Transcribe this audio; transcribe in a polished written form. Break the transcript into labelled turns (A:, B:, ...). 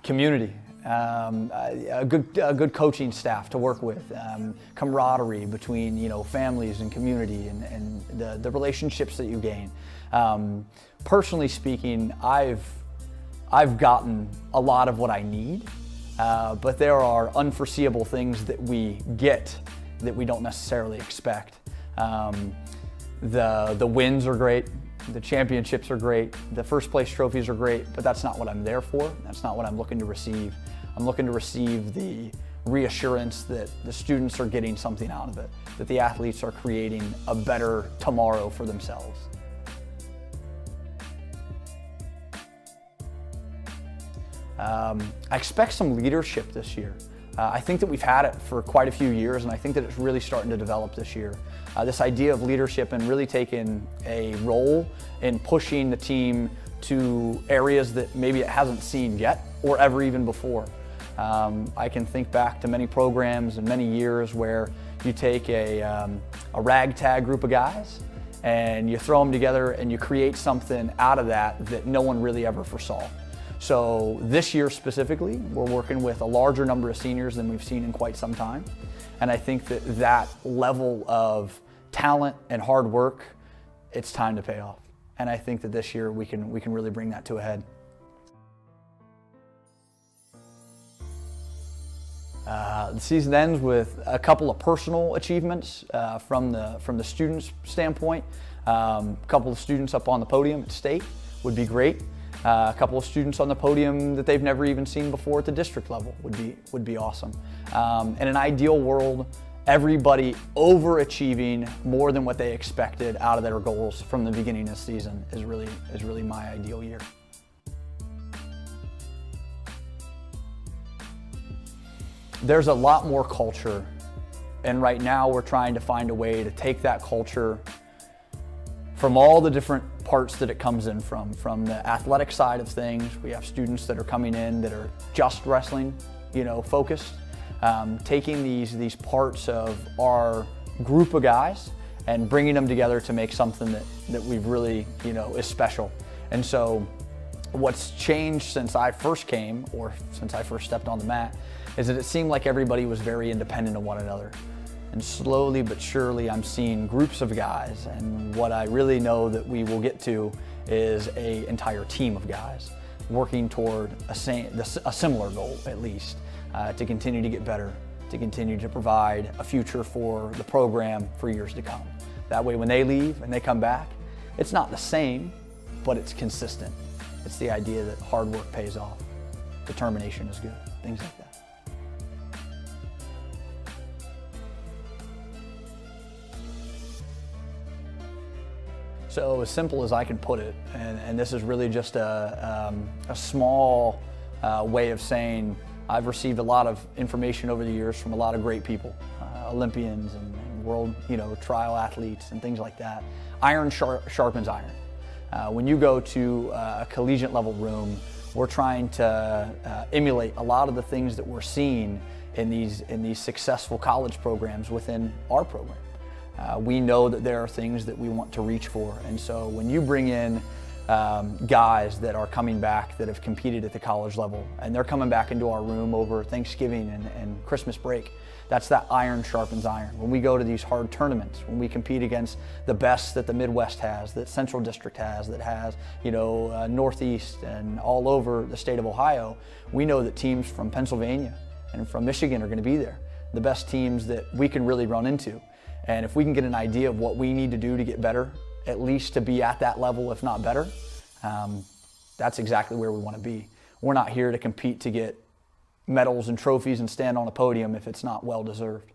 A: Community, a good coaching staff to work with, camaraderie between families and community, and the relationships that you gain. Personally speaking, I've gotten a lot of what I need, but there are unforeseeable things that we get that we don't necessarily expect. The wins are great. The championships are great, the first place trophies are great, but that's not what I'm there for. That's not what I'm looking to receive. I'm looking to receive the reassurance that the students are getting something out of it, that the athletes are creating a better tomorrow for themselves. I expect some leadership this year. I think that we've had it for quite a few years, and I think that it's really starting to develop this year. This idea of leadership and really taking a role in pushing the team to areas that maybe it hasn't seen yet or ever even before. I can think back to many programs and many years where you take a ragtag group of guys and you throw them together and you create something out of that no one really ever foresaw. So this year specifically, we're working with a larger number of seniors than we've seen in quite some time. And I think that level of talent and hard work, it's time to pay off. And I think that this year we can really bring that to a head. The season ends with a couple of personal achievements from the students' standpoint. A couple of students up on the podium at state would be great. A couple of students on the podium that they've never even seen before at the district level would be awesome. In an ideal world, everybody overachieving more than what they expected out of their goals from the beginning of the season is really my ideal year. There's a lot more culture, and right now we're trying to find a way to take that culture from all the different parts that it comes in from the athletic side of things. We have students that are coming in that are just wrestling, focused. Taking these parts of our group of guys and bringing them together to make something that we've really, is special. And so what's changed since I first came, or since I first stepped on the mat, is that it seemed like everybody was very independent of one another. And slowly but surely I'm seeing groups of guys, and what I really know that we will get to is an entire team of guys working toward a similar goal, at least, to continue to get better, to continue to provide a future for the program for years to come. That way when they leave and they come back, it's not the same, but it's consistent. It's the idea that hard work pays off, determination is good, things like that. So as simple as I can put it, and this is really just a small way of saying I've received a lot of information over the years from a lot of great people, Olympians and world trial athletes and things like that. Iron sharpens iron. When you go to a collegiate level room, we're trying to emulate a lot of the things that we're seeing in these successful college programs within our program. We know that there are things that we want to reach for, and so when you bring in guys that are coming back that have competed at the college level, and they're coming back into our room over Thanksgiving and Christmas break, that's that iron sharpens iron. When we go to these hard tournaments, when we compete against the best that the Midwest has, that Central District has, that has Northeast and all over the state of Ohio, we know that teams from Pennsylvania and from Michigan are going to be there, the best teams that we can really run into. And if we can get an idea of what we need to do to get better, at least to be at that level, if not better, that's exactly where we want to be. We're not here to compete to get medals and trophies and stand on a podium if it's not well deserved.